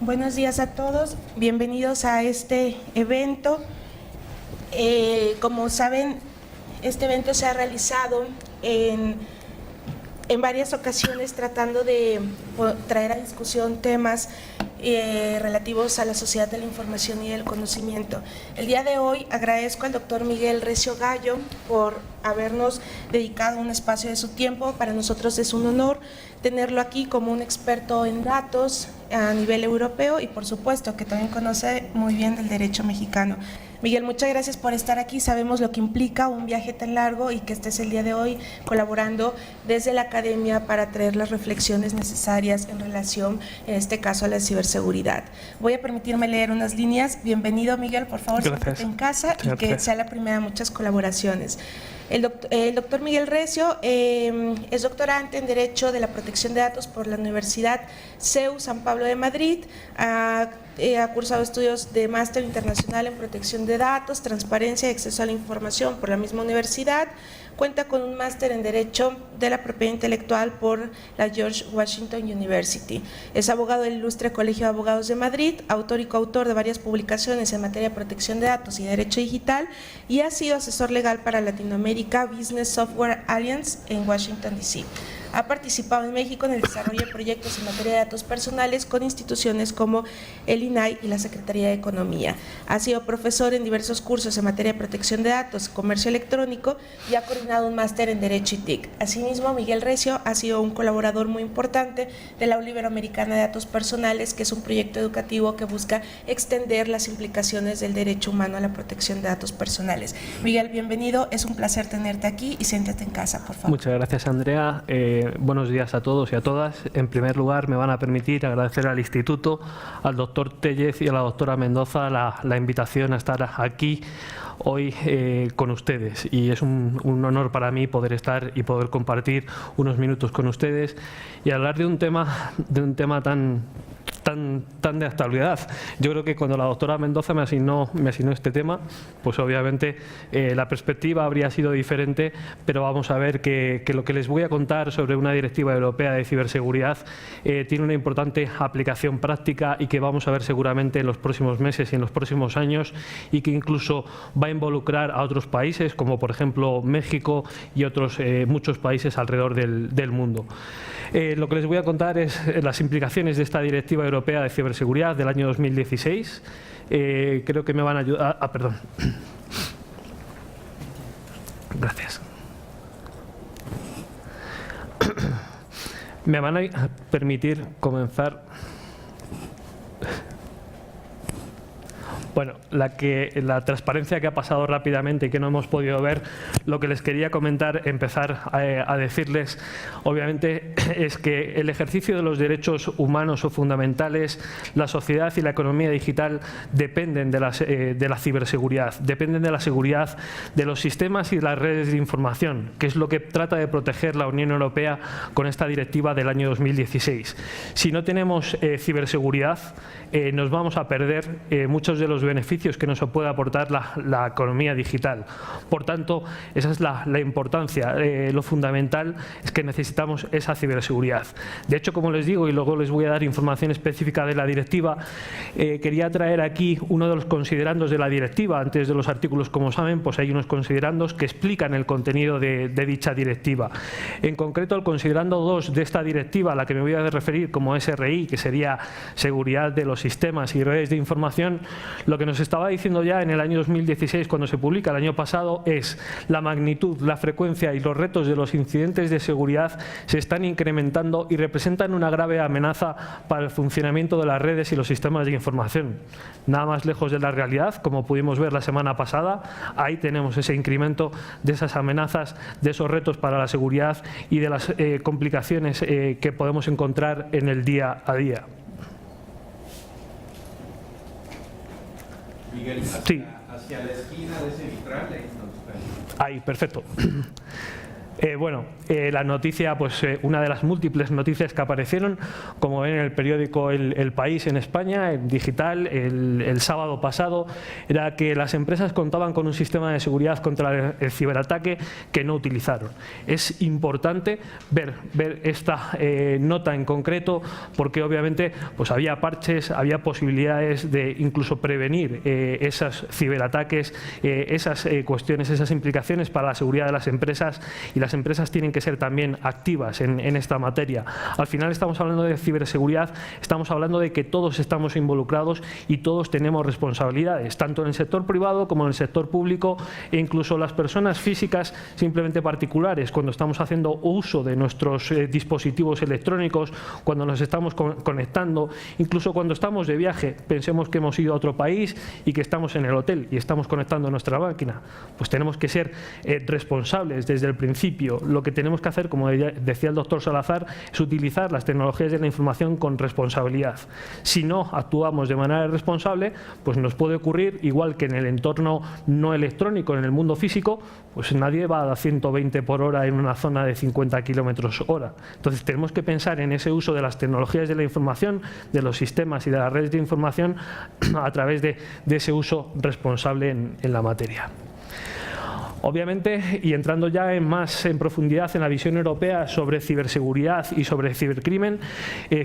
Buenos días a todos, bienvenidos a este evento. Como saben, este evento se ha realizado en varias ocasiones tratando de traer a discusión temas relativos a la sociedad de la información y del conocimiento. El día de hoy agradezco al doctor Miguel Recio Gallo por habernos dedicado un espacio de su tiempo. Para nosotros es un honor tenerlo aquí como un experto en datos a nivel europeo y por supuesto que también conoce muy bien del derecho mexicano. Miguel, muchas gracias por estar aquí. Sabemos lo que implica un viaje tan largo y que estés el día de hoy colaborando desde la academia para traer las reflexiones necesarias en relación, en este caso, a la ciberseguridad. Voy a permitirme leer unas líneas. Bienvenido, Miguel, por favor, siéntate en casa y que sea la primera de muchas colaboraciones. El doctor Miguel Recio es doctorante en Derecho de la Protección de Datos por la Universidad CEU San Pablo de Madrid. Ha cursado estudios de máster internacional en protección de datos, transparencia y acceso a la información por la misma universidad. Cuenta con un máster en Derecho de la Propiedad Intelectual por la George Washington University. Es abogado del Ilustre Colegio de Abogados de Madrid, autor y coautor de varias publicaciones en materia de protección de datos y derecho digital, y ha sido asesor legal para Latinoamérica Business Software Alliance en Washington, D.C. Ha participado en México en el desarrollo de proyectos en materia de datos personales con instituciones como el INAI y la Secretaría de Economía. Ha sido profesor en diversos cursos en materia de protección de datos, comercio electrónico y ha coordinado un máster en Derecho y TIC. Asimismo, Miguel Recio ha sido un colaborador muy importante de la Aula Iberoamericana de Datos Personales, que es un proyecto educativo que busca extender las implicaciones del derecho humano a la protección de datos personales. Miguel, bienvenido, es un placer tenerte aquí y siéntate en casa, por favor. Muchas gracias, Andrea. Buenos días a todos y a todas. En primer lugar, me van a permitir agradecer al Instituto, al doctor Tellez y a la doctora Mendoza la invitación a estar aquí hoy con ustedes. Y es un honor para mí poder estar y poder compartir unos minutos con ustedes y hablar de un tema tan de actualidad. Yo creo que cuando la doctora Mendoza me asignó este tema, pues obviamente la perspectiva habría sido diferente, pero vamos a ver que lo que les voy a contar sobre una directiva europea de ciberseguridad tiene una importante aplicación práctica y que vamos a ver seguramente en los próximos meses y en los próximos años, y que incluso va a involucrar a otros países como por ejemplo México y otros muchos países alrededor del mundo. Lo que les voy a contar es las implicaciones de esta directiva europea de ciberseguridad del año 2016. Creo que me van a ayudar. Perdón. Gracias. Me van a permitir comenzar. Bueno, la transparencia que ha pasado rápidamente y que no hemos podido ver, lo que les quería comentar, empezar a decirles, obviamente, es que el ejercicio de los derechos humanos o fundamentales, la sociedad y la economía digital dependen de la ciberseguridad, dependen de la seguridad de los sistemas y de las redes de información, que es lo que trata de proteger la Unión Europea con esta directiva del año 2016. Si no tenemos ciberseguridad, nos vamos a perder muchos de los beneficios que nos puede aportar la economía digital. Por tanto, esa es la importancia. Lo fundamental es que necesitamos esa ciberseguridad. De hecho, como les digo, y luego les voy a dar información específica de la directiva, quería traer aquí uno de los considerandos de la directiva. Antes de los artículos, como saben, pues hay unos considerandos que explican el contenido de dicha directiva. En concreto, el considerando 2 de esta directiva, a la que me voy a referir como SRI, que sería seguridad de los sistemas y redes de información, lo que nos estaba diciendo ya en el año 2016, cuando se publica el año pasado, es la magnitud, la frecuencia y los retos de los incidentes de seguridad se están incrementando y representan una grave amenaza para el funcionamiento de las redes y los sistemas de información. Nada más lejos de la realidad, como pudimos ver la semana pasada, ahí tenemos ese incremento de esas amenazas, de esos retos para la seguridad y de las complicaciones que podemos encontrar en el día a día. Miguel, hacia, sí. Hacia la esquina de ese vitral, ahí está. Ahí, perfecto. La noticia, una de las múltiples noticias que aparecieron, como ven en el periódico El País en España, en digital, el sábado pasado, era que las empresas contaban con un sistema de seguridad contra el ciberataque que no utilizaron. Es importante ver esta nota en concreto, porque obviamente había parches, había posibilidades de incluso prevenir esos ciberataques, esas cuestiones, esas implicaciones para la seguridad de las empresas, y las empresas tienen que ser también activas en esta materia. Al final estamos hablando de ciberseguridad, estamos hablando de que todos estamos involucrados y todos tenemos responsabilidades, tanto en el sector privado como en el sector público, e incluso las personas físicas simplemente particulares, cuando estamos haciendo uso de nuestros dispositivos electrónicos, cuando nos estamos conectando, incluso cuando estamos de viaje, pensemos que hemos ido a otro país y que estamos en el hotel y estamos conectando nuestra máquina, pues tenemos que ser responsables desde el principio. Lo que tenemos que hacer, como decía el doctor Salazar, es utilizar las tecnologías de la información con responsabilidad. Si no actuamos de manera responsable, pues nos puede ocurrir, igual que en el entorno no electrónico, en el mundo físico, pues nadie va a 120 por hora en una zona de 50 kilómetros hora. Entonces tenemos que pensar en ese uso de las tecnologías de la información, de los sistemas y de las redes de información a través de ese uso responsable en la materia. Obviamente, y entrando ya más en profundidad en la visión europea sobre ciberseguridad y sobre cibercrimen,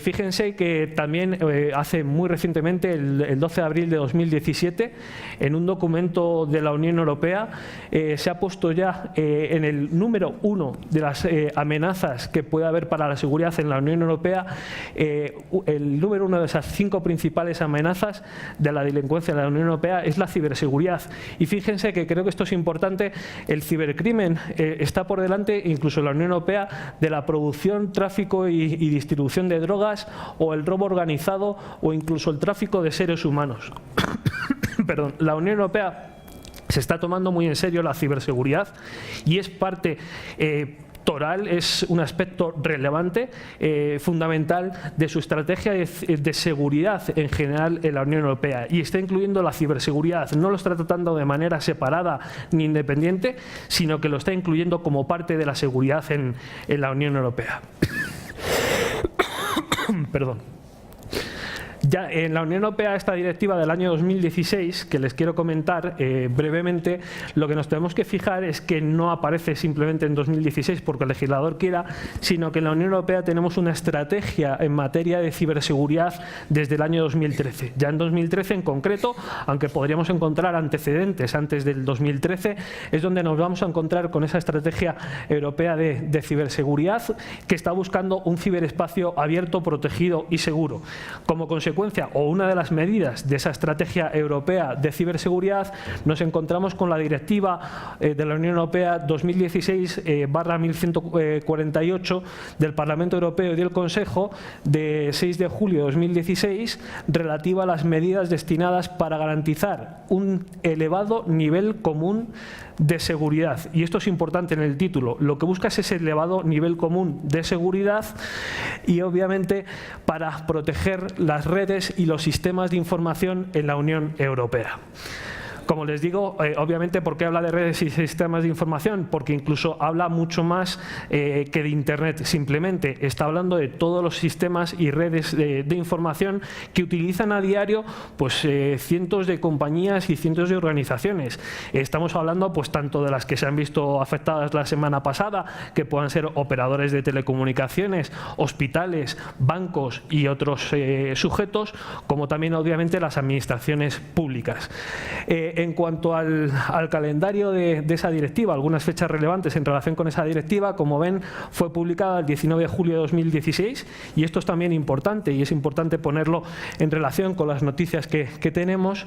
fíjense que también hace muy recientemente, el 12 de abril de 2017, en un documento de la Unión Europea, se ha puesto ya en el número 1 de las amenazas que puede haber para la seguridad en la Unión Europea, el número 1 de esas 5 principales amenazas de la delincuencia en la Unión Europea es la ciberseguridad. Y fíjense que creo que esto es importante. El cibercrimen está por delante, incluso en la Unión Europea, de la producción, tráfico y distribución de drogas, o el robo organizado, o incluso el tráfico de seres humanos. Perdón, la Unión Europea se está tomando muy en serio la ciberseguridad y es parte es un aspecto relevante, fundamental de su estrategia de seguridad en general en la Unión Europea, y está incluyendo la ciberseguridad. No lo está tratando de manera separada ni independiente, sino que lo está incluyendo como parte de la seguridad en la Unión Europea. Perdón. Ya en la Unión Europea, esta directiva del año 2016, que les quiero comentar brevemente, lo que nos tenemos que fijar es que no aparece simplemente en 2016 porque el legislador quiera, sino que en la Unión Europea tenemos una estrategia en materia de ciberseguridad desde el año 2013. Ya en 2013 en concreto, aunque podríamos encontrar antecedentes antes del 2013, es donde nos vamos a encontrar con esa estrategia europea de ciberseguridad, que está buscando un ciberespacio abierto, protegido y seguro. Como consecuencia, o una de las medidas de esa estrategia europea de ciberseguridad, nos encontramos con la directiva de la Unión Europea 2016/1148 del Parlamento Europeo y del Consejo de 6 de julio de 2016, relativa a las medidas destinadas para garantizar un elevado nivel común de seguridad. Y esto es importante en el título. Lo que busca es ese elevado nivel común de seguridad, y obviamente para proteger las redes y los sistemas de información en la Unión Europea. Como les digo, obviamente, ¿por qué habla de redes y sistemas de información? Porque incluso habla mucho más que de Internet. Simplemente está hablando de todos los sistemas y redes de información que utilizan a diario cientos de compañías y cientos de organizaciones. Estamos hablando tanto de las que se han visto afectadas la semana pasada, que puedan ser operadores de telecomunicaciones, hospitales, bancos y otros sujetos, como también obviamente las administraciones públicas. En cuanto al calendario de esa directiva, algunas fechas relevantes en relación con esa directiva, como ven, fue publicada el 19 de julio de 2016, y esto es también importante, y es importante ponerlo en relación con las noticias que tenemos.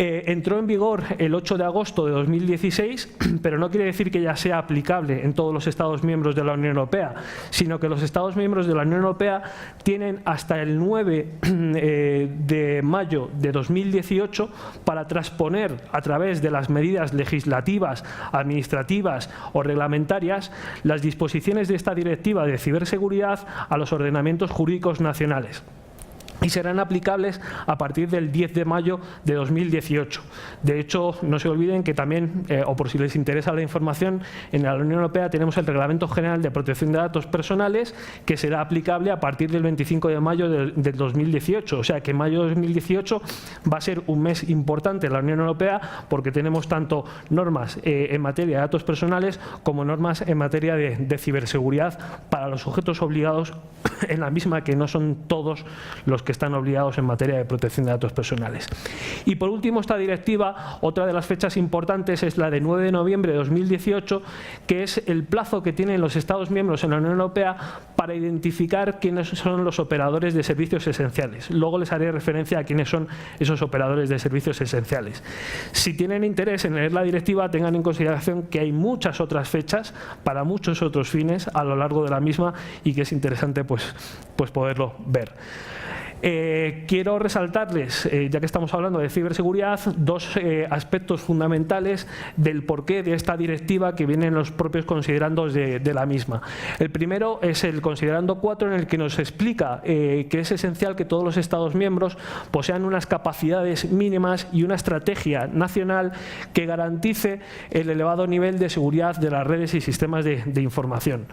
Entró en vigor el 8 de agosto de 2016, pero no quiere decir que ya sea aplicable en todos los Estados miembros de la Unión Europea, sino que los Estados miembros de la Unión Europea tienen hasta el 9 de mayo de 2018 para transponer a través de las medidas legislativas, administrativas o reglamentarias las disposiciones de esta directiva de ciberseguridad a los ordenamientos jurídicos nacionales, y serán aplicables a partir del 10 de mayo de 2018. De hecho, no se olviden que también, o por si les interesa la información, en la Unión Europea tenemos el Reglamento General de Protección de Datos Personales, que será aplicable a partir del 25 de mayo del 2018. O sea que mayo de 2018 va a ser un mes importante en la Unión Europea, porque tenemos tanto normas en materia de datos personales como normas en materia de ciberseguridad para los sujetos obligados en la misma, que no son todos los que están obligados en materia de protección de datos personales. Y por último, esta directiva, otra de las fechas importantes es la de 9 de noviembre de 2018, que es el plazo que tienen los Estados miembros en la Unión Europea para identificar quiénes son los operadores de servicios esenciales. Luego les haré referencia a quiénes son esos operadores de servicios esenciales. Si tienen interés en leer la directiva, tengan en consideración que hay muchas otras fechas para muchos otros fines a lo largo de la misma y que es interesante pues poderlo ver. Quiero resaltarles, ya que estamos hablando de ciberseguridad, dos aspectos fundamentales del porqué de esta directiva que vienen en los propios considerandos de la misma. El primero es el considerando 4, en el que nos explica que es esencial que todos los Estados miembros posean unas capacidades mínimas y una estrategia nacional que garantice el elevado nivel de seguridad de las redes y sistemas de información.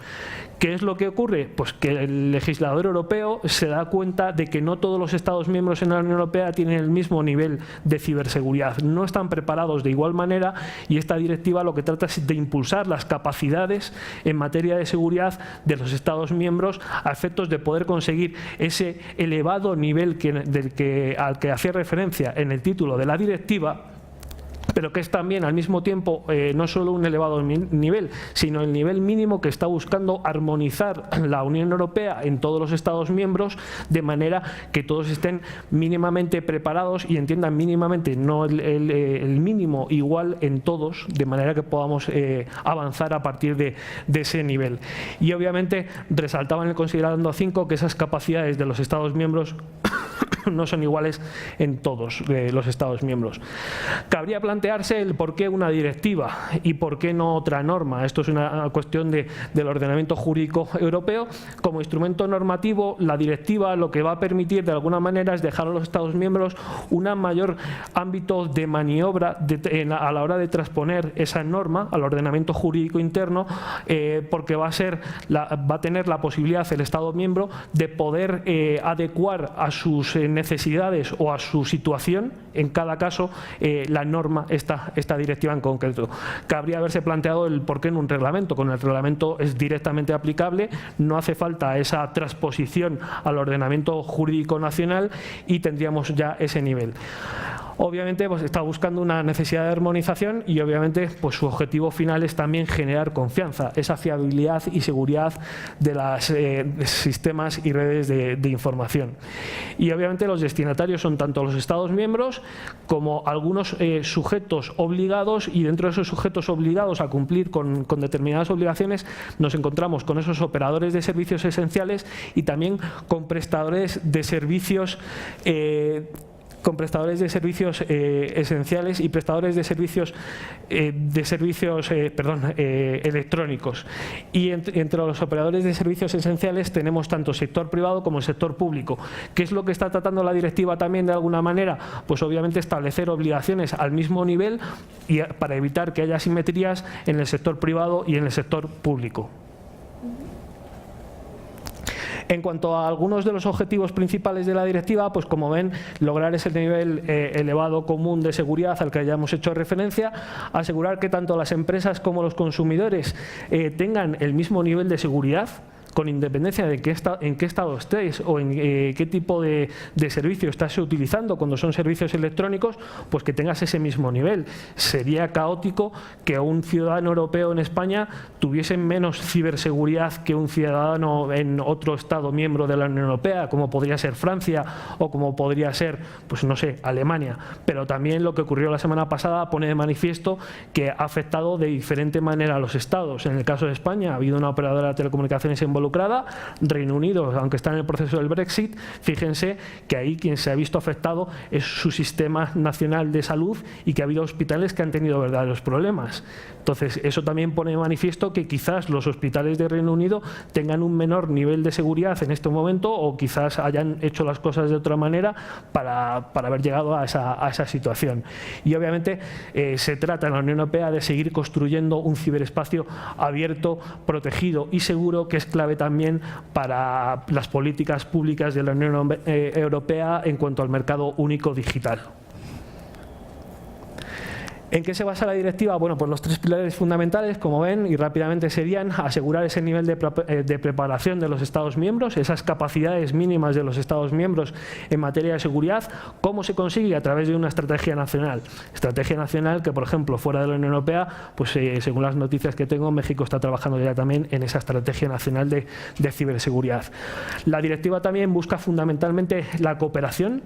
¿Qué es lo que ocurre? Pues que el legislador europeo se da cuenta de que no todos los Estados miembros en la Unión Europea tienen el mismo nivel de ciberseguridad, no están preparados de igual manera, y esta directiva lo que trata es de impulsar las capacidades en materia de seguridad de los Estados miembros a efectos de poder conseguir ese elevado nivel al que hacía referencia en el título de la directiva, pero que es también al mismo tiempo no solo un elevado nivel, sino el nivel mínimo que está buscando armonizar la Unión Europea en todos los Estados miembros, de manera que todos estén mínimamente preparados y entiendan mínimamente, no el mínimo igual en todos, de manera que podamos avanzar a partir de ese nivel. Y obviamente resaltaba en el considerando 5 que esas capacidades de los Estados miembros no son iguales en todos los Estados miembros. Cabría plantearse el por qué una directiva y por qué no otra norma. Esto es una cuestión del ordenamiento jurídico europeo. Como instrumento normativo, la directiva lo que va a permitir de alguna manera es dejar a los Estados miembros un mayor ámbito de maniobra a la hora de transponer esa norma al ordenamiento jurídico interno, porque va a tener la posibilidad el Estado miembro de poder adecuar a sus necesidades o a su situación, en cada caso, la norma, esta directiva en concreto. Cabría haberse planteado el por qué en un reglamento. Con el reglamento es directamente aplicable, no hace falta esa transposición al ordenamiento jurídico nacional y tendríamos ya ese nivel. Obviamente pues está buscando una necesidad de armonización y obviamente pues su objetivo final es también generar confianza, esa fiabilidad y seguridad de los sistemas y redes de información. Y obviamente los destinatarios son tanto los Estados miembros como algunos sujetos obligados, y dentro de esos sujetos obligados a cumplir con determinadas obligaciones nos encontramos con esos operadores de servicios esenciales y también con prestadores de servicios esenciales y prestadores de servicios electrónicos. Y entre los operadores de servicios esenciales tenemos tanto sector privado como el sector público. ¿Qué es lo que está tratando la directiva también de alguna manera? Pues obviamente establecer obligaciones al mismo nivel y para evitar que haya asimetrías en el sector privado y en el sector público. En cuanto a algunos de los objetivos principales de la directiva, pues como ven, lograr ese nivel elevado común de seguridad al que ya hemos hecho referencia, asegurar que tanto las empresas como los consumidores tengan el mismo nivel de seguridad, con independencia de en qué estado estéis o en qué tipo de servicio estás utilizando. Cuando son servicios electrónicos, pues que tengas ese mismo nivel. Sería caótico que un ciudadano europeo en España tuviese menos ciberseguridad que un ciudadano en otro estado miembro de la Unión Europea, como podría ser Francia o como podría ser, pues no sé, Alemania. Pero también lo que ocurrió la semana pasada pone de manifiesto que ha afectado de diferente manera a los estados. En el caso de España ha habido una operadora de telecomunicaciones involucrada involucrada. Reino Unido, aunque está en el proceso del Brexit, fíjense que ahí quien se ha visto afectado es su sistema nacional de salud y que ha habido hospitales que han tenido verdaderos problemas. Entonces, eso también pone de manifiesto que quizás los hospitales de Reino Unido tengan un menor nivel de seguridad en este momento, o quizás hayan hecho las cosas de otra manera para haber llegado a esa situación. Y obviamente se trata en la Unión Europea de seguir construyendo un ciberespacio abierto, protegido y seguro, que es clave también para las políticas públicas de la Unión Europea en cuanto al mercado único digital. ¿En qué se basa la directiva? Bueno, pues los tres pilares fundamentales, como ven, y rápidamente serían asegurar ese nivel de preparación de los Estados miembros, esas capacidades mínimas de los Estados miembros en materia de seguridad. ¿Cómo se consigue? A través de una estrategia nacional. Estrategia nacional que, por ejemplo, fuera de la Unión Europea, pues según las noticias que tengo, México está trabajando ya también en esa estrategia nacional de ciberseguridad. La directiva también busca fundamentalmente la cooperación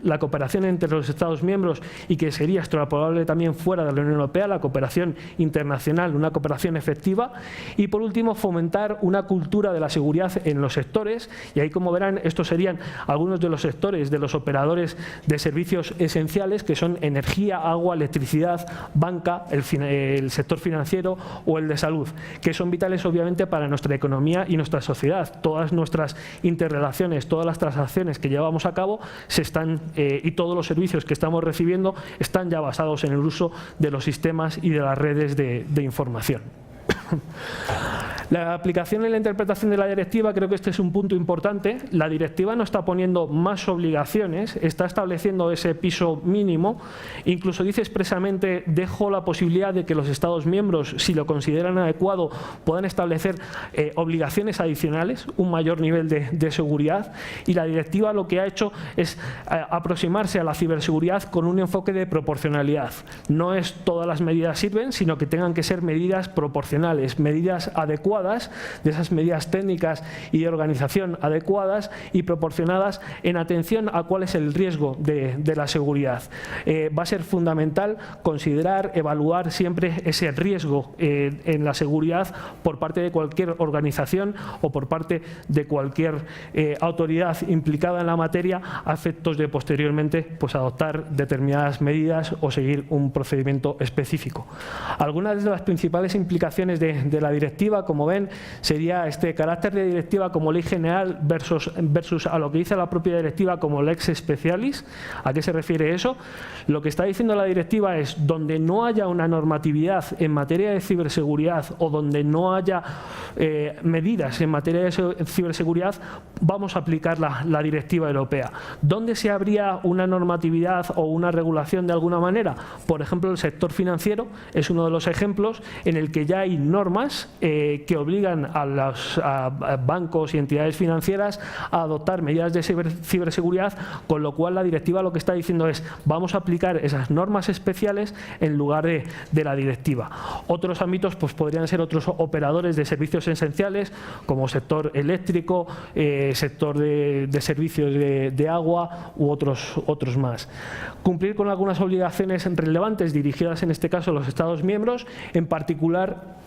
entre los Estados miembros, y que sería extrapolable también fuera de la Unión Europea, la cooperación internacional, una cooperación efectiva. Y por último, fomentar una cultura de la seguridad en los sectores, y ahí, como verán, estos serían algunos de los sectores de los operadores de servicios esenciales, que son energía, agua, electricidad, banca, el sector financiero o el de salud, que son vitales obviamente para nuestra economía y nuestra sociedad. Todas nuestras interrelaciones, todas las transacciones que llevamos a cabo y todos los servicios que estamos recibiendo están ya basados en el uso de los sistemas y de las redes de información. La aplicación y la interpretación de la directiva, creo que este es un punto importante. La directiva no está poniendo más obligaciones, está estableciendo ese piso mínimo. Incluso dice expresamente: dejo la posibilidad de que los Estados miembros, si lo consideran adecuado, puedan establecer obligaciones adicionales, un mayor nivel de seguridad. Y la directiva lo que ha hecho es aproximarse a la ciberseguridad con un enfoque de proporcionalidad. No es todas las medidas sirven, sino que tengan que ser medidas proporcionales, medidas adecuadas, de esas medidas técnicas y de organización adecuadas y proporcionadas en atención a cuál es el riesgo de la seguridad. Va a ser fundamental considerar, evaluar siempre ese riesgo en la seguridad por parte de cualquier organización o por parte de cualquier autoridad implicada en la materia, a efectos de posteriormente pues adoptar determinadas medidas o seguir un procedimiento específico. Algunas de las principales implicaciones de la directiva, como ven, sería este carácter de directiva como ley general versus a lo que dice la propia directiva como lex specialis. ¿A qué se refiere eso? Lo que está diciendo la directiva es: donde no haya una normatividad en materia de ciberseguridad o donde no haya medidas en materia de ciberseguridad, vamos a aplicar la directiva europea. ¿Dónde se habría una normatividad o una regulación de alguna manera? Por ejemplo, el sector financiero es uno de los ejemplos en el que ya hay normas que obligan a los bancos y entidades financieras a adoptar medidas de ciberseguridad, con lo cual la directiva lo que está diciendo es: vamos a aplicar esas normas especiales en lugar de la directiva. Otros ámbitos pues podrían ser otros operadores de servicios esenciales, como sector eléctrico, sector de servicios de agua u otros más. Cumplir con algunas obligaciones relevantes dirigidas en este caso a los Estados miembros, en particular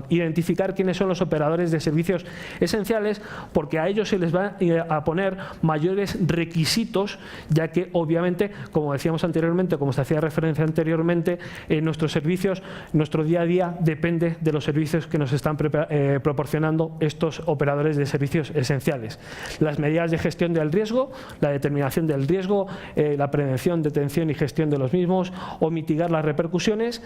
identificar quiénes son los operadores de servicios esenciales, porque a ellos se les va a poner mayores requisitos, ya que obviamente, como decíamos anteriormente, como se hacía referencia anteriormente, nuestros servicios, nuestro día a día depende de los servicios que nos están proporcionando estos operadores de servicios esenciales. Las medidas de gestión del riesgo, la determinación del riesgo, la prevención, detención y gestión de los mismos, o mitigar las repercusiones.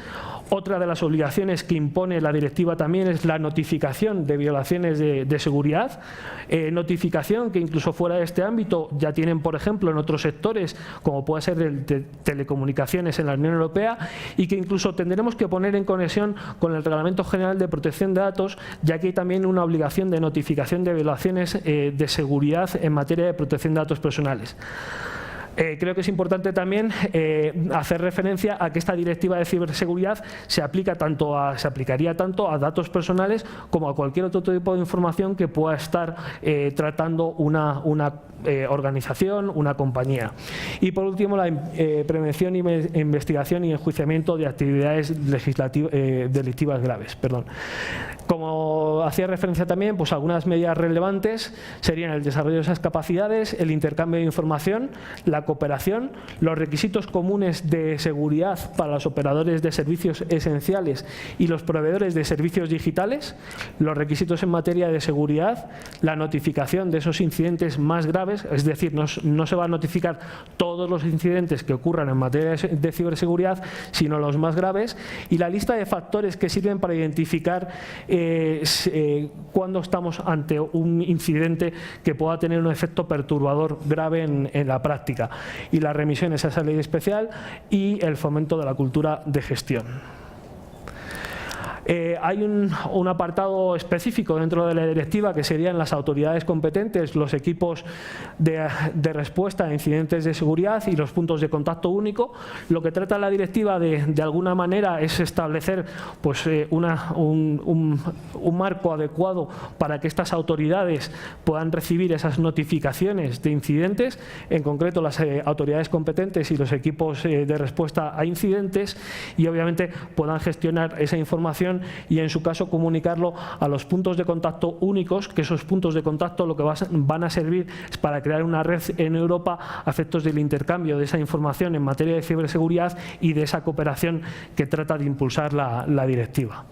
Otra de las obligaciones que impone la directiva también es la notificación de violaciones de seguridad, notificación que incluso fuera de este ámbito ya tienen, por ejemplo, en otros sectores, como puede ser el de telecomunicaciones en la Unión Europea, y que incluso tendremos que poner en conexión con el Reglamento General de Protección de Datos, ya que hay también una obligación de notificación de violaciones de seguridad en materia de protección de datos personales. Creo que es importante también hacer referencia a que esta directiva de ciberseguridad se aplicaría tanto a datos personales como a cualquier otro tipo de información que pueda estar tratando una organización, una compañía. Y por último, la prevención, investigación y enjuiciamiento de actividades delictivas graves. Como hacía referencia también, pues algunas medidas relevantes serían el desarrollo de esas capacidades, el intercambio de información, la cooperación, los requisitos comunes de seguridad para los operadores de servicios esenciales y los proveedores de servicios digitales, los requisitos en materia de seguridad, la notificación de esos incidentes más graves, es decir, no se va a notificar todos los incidentes que ocurran en materia de ciberseguridad, sino los más graves, y la lista de factores que sirven para identificar cuando estamos ante un incidente que pueda tener un efecto perturbador grave en la práctica, y las remisiones a esa ley especial y el fomento de la cultura de gestión. Hay un apartado específico dentro de la directiva que serían las autoridades competentes, los equipos de respuesta a incidentes de seguridad y los puntos de contacto único. Lo que trata la directiva de alguna manera es establecer pues, un marco adecuado para que estas autoridades puedan recibir esas notificaciones de incidentes, en concreto las autoridades competentes y los equipos de respuesta a incidentes, y obviamente puedan gestionar esa información y en su caso comunicarlo a los puntos de contacto únicos, que esos puntos de contacto lo que van a servir es para crear una red en Europa a efectos del intercambio de esa información en materia de ciberseguridad y de esa cooperación que trata de impulsar la directiva.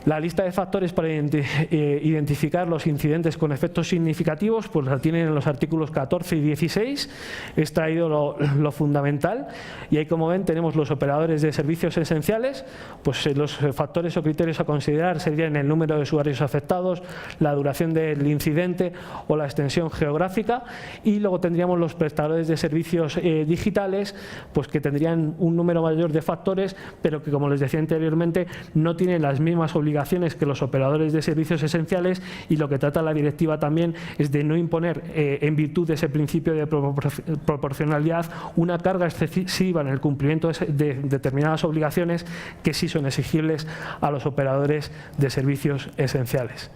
La lista de factores para identificar los incidentes con efectos significativos pues la tienen en los artículos 14 y 16. He extraído lo fundamental y ahí, como ven, tenemos los operadores de servicios esenciales. Pues los factores o criterios a considerar serían el número de usuarios afectados, la duración del incidente o la extensión geográfica, y luego tendríamos los prestadores de servicios digitales, pues que tendrían un número mayor de factores, pero que, como les decía anteriormente, no tienen las mismas obligaciones que los operadores de servicios esenciales, y lo que trata la directiva también es de no imponer, en virtud de ese principio de proporcionalidad, una carga excesiva en el cumplimiento de determinadas obligaciones que sí son exigibles a los operadores de servicios esenciales.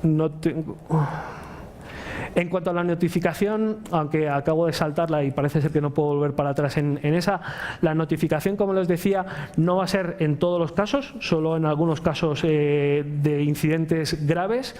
No tengo... En cuanto a la notificación, aunque acabo de saltarla y parece ser que no puedo volver para atrás en esa, la notificación, como les decía, no va a ser en todos los casos, solo en algunos casos de incidentes graves.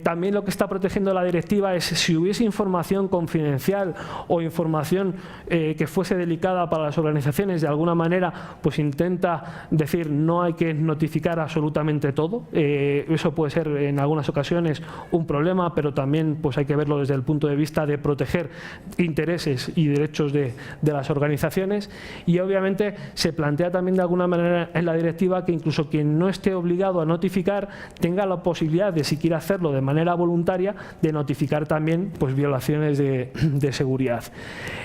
También lo que está protegiendo la directiva es si hubiese información confidencial o información que fuese delicada para las organizaciones, de alguna manera pues intenta decir no hay que notificar absolutamente todo. Eso puede ser en algunas ocasiones un problema, pero también pues hay que verlo desde el punto de vista de proteger intereses y derechos de las organizaciones. Y obviamente se plantea también de alguna manera en la directiva que incluso quien no esté obligado a notificar tenga la posibilidad de, si quiere hacerlo de manera voluntaria, de notificar también pues violaciones de seguridad.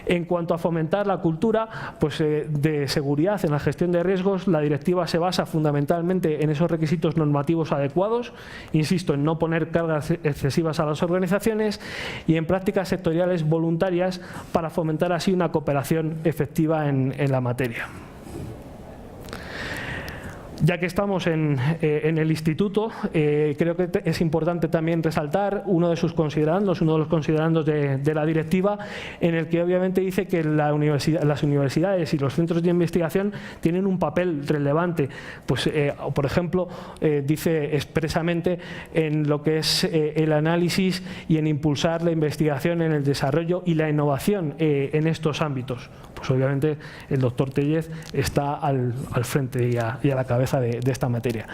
En cuanto a fomentar la cultura pues, de seguridad en la gestión de riesgos, la directiva se basa fundamentalmente en esos requisitos normativos adecuados, insisto, en no poner cargas excesivas a las organizaciones y en prácticas sectoriales voluntarias para fomentar así una cooperación efectiva en la materia. Ya que estamos en el instituto, creo que es importante también resaltar uno de los considerandos de la directiva, en el que obviamente dice que las universidades y los centros de investigación tienen un papel relevante. Pues, por ejemplo, dice expresamente en lo que es el análisis y en impulsar la investigación en el desarrollo y la innovación en estos ámbitos. Pues obviamente el doctor Tellez está al frente y a la cabeza de esta materia.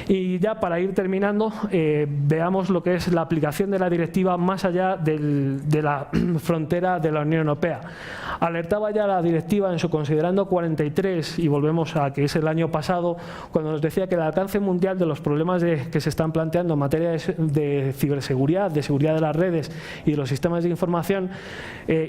Y ya para ir terminando, veamos lo que es la aplicación de la directiva más allá de la frontera de la Unión Europea. Alertaba ya la directiva en su considerando 43, y volvemos a que es el año pasado, cuando nos decía que el alcance mundial de los problemas que se están planteando en materia de ciberseguridad, de seguridad de las redes y de los sistemas de información,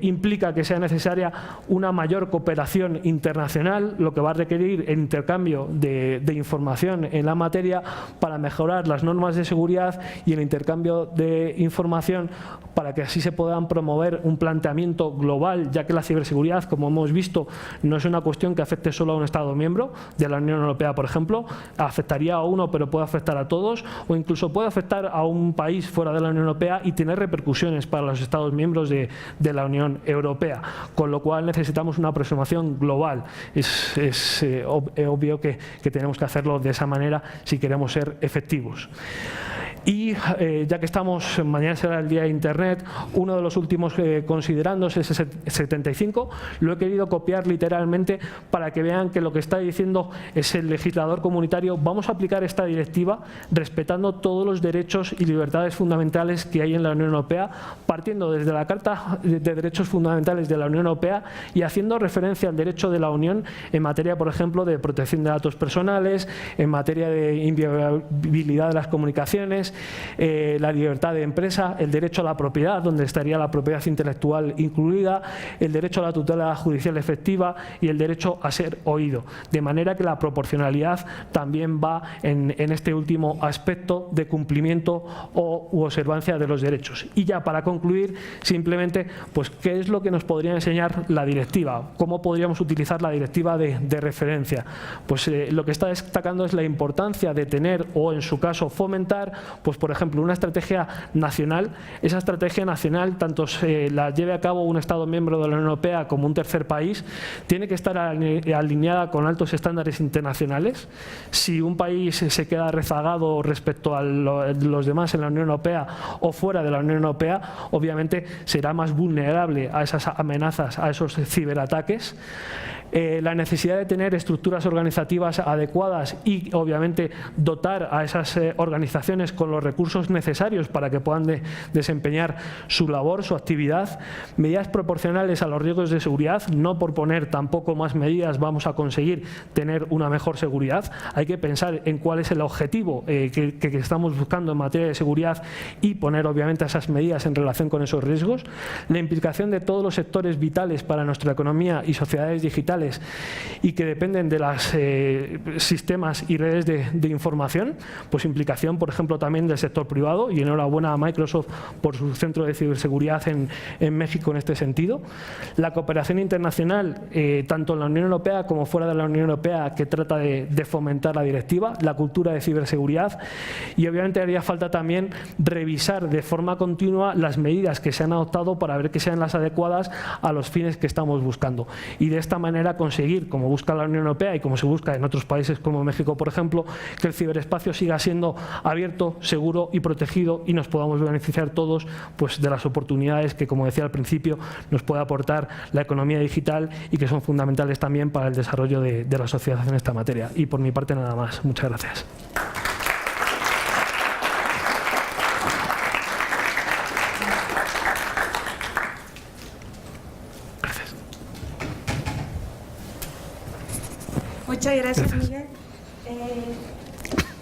implica que sea necesaria una mayor cooperación internacional, lo que va a requerir el intercambio de de información en la materia para mejorar las normas de seguridad y el intercambio de información, para que así se puedan promover un planteamiento global, ya que la ciberseguridad, como hemos visto, no es una cuestión que afecte solo a un Estado miembro de la Unión Europea, por ejemplo. Afectaría a uno, pero puede afectar a todos, o incluso puede afectar a un país fuera de la Unión Europea y tener repercusiones para los Estados miembros de la Unión Europea, con lo cual necesitamos una aproximación global. Es obvio que tenemos que hacerlo de esa manera si queremos ser efectivos. Y ya que estamos, mañana será el Día de Internet, uno de los últimos considerandos es el 75. Lo he querido copiar literalmente para que vean que lo que está diciendo es el legislador comunitario. Vamos a aplicar esta directiva respetando todos los derechos y libertades fundamentales que hay en la Unión Europea, partiendo desde la Carta de Derechos Fundamentales de la Unión Europea y haciendo referencia al derecho de la Unión en materia, por ejemplo, de protección de datos personales, en materia de inviolabilidad de las comunicaciones, la libertad de empresa, el derecho a la propiedad, donde estaría la propiedad intelectual incluida, el derecho a la tutela judicial efectiva y el derecho a ser oído. De manera que la proporcionalidad también va en este último aspecto de cumplimiento u observancia de los derechos. Y ya para concluir, simplemente, pues, ¿qué es lo que nos podría enseñar la directiva? ¿Cómo podríamos utilizar la directiva de referencia? Pues lo que está destacando es la importancia de tener, o en su caso fomentar, pues por ejemplo, una estrategia nacional. Esa estrategia nacional, tanto la lleve a cabo un Estado miembro de la Unión Europea como un tercer país, tiene que estar alineada con altos estándares internacionales. Si un país se queda rezagado respecto a los demás en la Unión Europea o fuera de la Unión Europea, obviamente será más vulnerable a esas amenazas, a esos ciberataques. La necesidad de tener estructuras organizativas adecuadas y, obviamente, dotar a esas organizaciones con los recursos necesarios para que puedan desempeñar su labor, su actividad. Medidas proporcionales a los riesgos de seguridad. No por poner tampoco más medidas vamos a conseguir tener una mejor seguridad. Hay que pensar en cuál es el objetivo que estamos buscando en materia de seguridad y poner, obviamente, esas medidas en relación con esos riesgos. La implicación de todos los sectores vitales para nuestra economía y sociedades digitales y que dependen de los sistemas y redes de información, pues implicación, por ejemplo, también del sector privado, y enhorabuena a Microsoft por su centro de ciberseguridad en México en este sentido. La cooperación internacional, tanto en la Unión Europea como fuera de la Unión Europea, que trata de fomentar la directiva, la cultura de ciberseguridad, y obviamente haría falta también revisar de forma continua las medidas que se han adoptado para ver que sean las adecuadas a los fines que estamos buscando, y de esta manera conseguir, como busca la Unión Europea y como se busca en otros países como México, por ejemplo, que el ciberespacio siga siendo abierto, seguro y protegido, y nos podamos beneficiar todos, pues, de las oportunidades que, como decía al principio, nos puede aportar la economía digital y que son fundamentales también para el desarrollo de la sociedad en esta materia. Y por mi parte nada más. Muchas gracias. Muchas gracias, Miguel.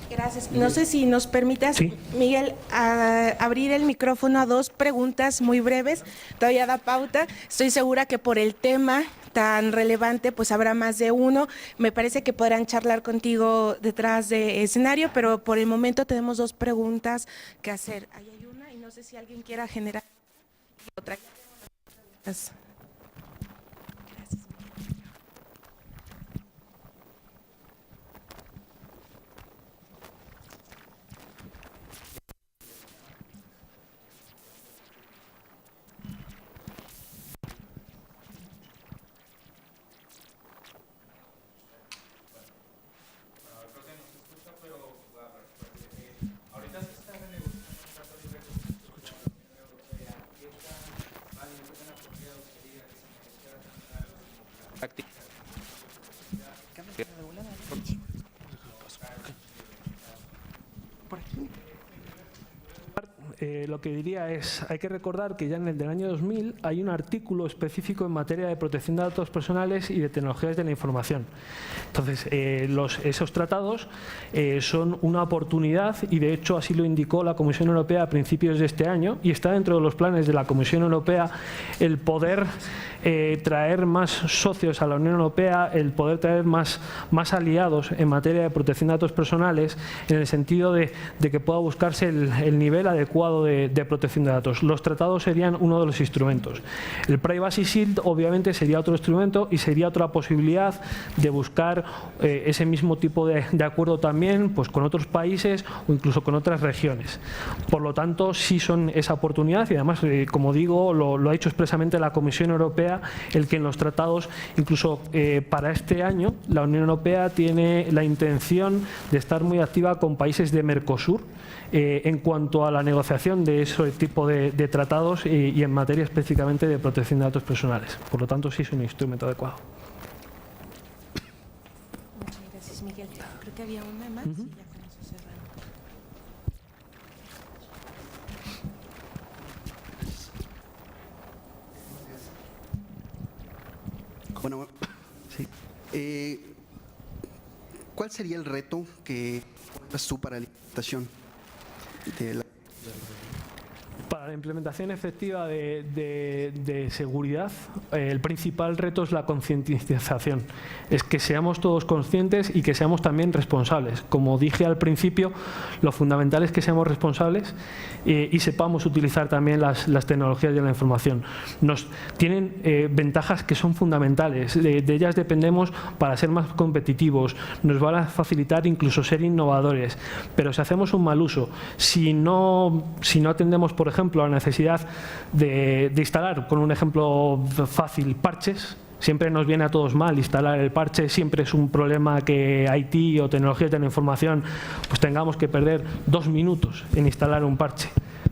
Gracias. No sé si nos permitas, sí, Miguel, abrir el micrófono a dos preguntas muy breves. Todavía da pauta. Estoy segura que por el tema tan relevante, pues habrá más de uno. Me parece que podrán charlar contigo detrás de escenario, pero por el momento tenemos dos preguntas que hacer. Ahí hay una y no sé si alguien quiera generar otra. Gracias. lo que diría es, hay que recordar que ya en el del año 2000 hay un artículo específico en materia de protección de datos personales y de tecnologías de la información. Entonces, esos tratados son una oportunidad y de hecho así lo indicó la Comisión Europea a principios de este año y está dentro de los planes de la Comisión Europea el poder traer más socios a la Unión Europea, el poder traer más aliados en materia de protección de datos personales, en el sentido de que pueda buscarse el nivel adecuado de protección de datos. Los tratados serían uno de los instrumentos. El Privacy Shield obviamente sería otro instrumento y sería otra posibilidad de buscar ese mismo tipo de acuerdo también pues, con otros países o incluso con otras regiones. Por lo tanto, sí son esa oportunidad y además, como digo, lo ha dicho expresamente la Comisión Europea, el que en los tratados, incluso para este año, la Unión Europea tiene la intención de estar muy activa con países de Mercosur en cuanto a la negociación de ese tipo de tratados y en materia específicamente de protección de datos personales. Por lo tanto, sí es un instrumento adecuado. Muchas gracias, Miguel. Creo que había una más y ya con eso cerramos. Bueno, Sí. ¿Cuál sería el reto que pones tú para la implementación de la... Para la implementación efectiva de seguridad, el principal reto es la concientización. Es que seamos todos conscientes y que seamos también responsables. Como dije al principio, lo fundamental es que seamos responsables y sepamos utilizar también las tecnologías de la información. Tienen ventajas que son fundamentales. De ellas dependemos para ser más competitivos. Nos van a facilitar incluso ser innovadores. Pero si hacemos un mal uso, si no atendemos, por ejemplo, la necesidad de instalar, con un ejemplo fácil, parches. Siempre nos viene a todos mal instalar el parche, siempre es un problema que IT o tecnologías de la información pues tengamos que perder 2 minutos en instalar un parche.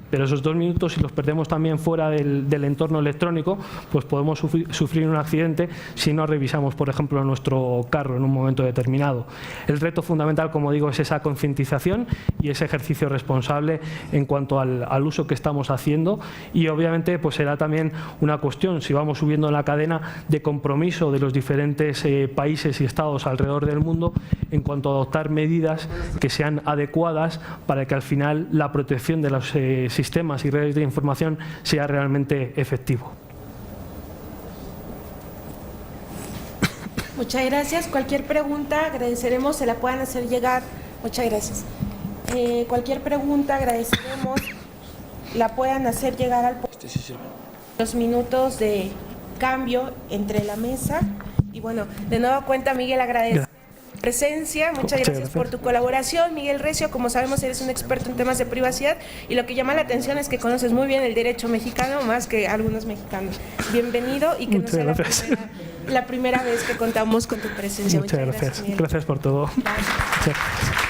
Pero esos 2 minutos, si los perdemos también fuera del entorno electrónico, pues podemos sufrir un accidente si no revisamos, por ejemplo, nuestro carro en un momento determinado. El reto fundamental, como digo, es esa concientización y ese ejercicio responsable en cuanto al uso que estamos haciendo y obviamente pues será también una cuestión, si vamos subiendo en la cadena, de compromiso de los diferentes países y estados alrededor del mundo en cuanto a adoptar medidas que sean adecuadas para que al final la protección de los sistemas y redes de información sea realmente efectivo. Muchas gracias. Cualquier pregunta, agradeceremos, se la puedan hacer llegar. Muchas gracias. Cualquier pregunta, agradeceremos, la puedan hacer llegar al los minutos de cambio entre la mesa. Y bueno, de nuevo cuenta, Miguel, agradezco presencia, muchas gracias por tu colaboración. Miguel Recio, como sabemos, eres un experto en temas de privacidad y lo que llama la atención es que conoces muy bien el derecho mexicano, más que algunos mexicanos. Bienvenido y que no sea la primera vez que contamos con tu presencia. Muchas gracias. Miguel. Gracias por todo. Gracias.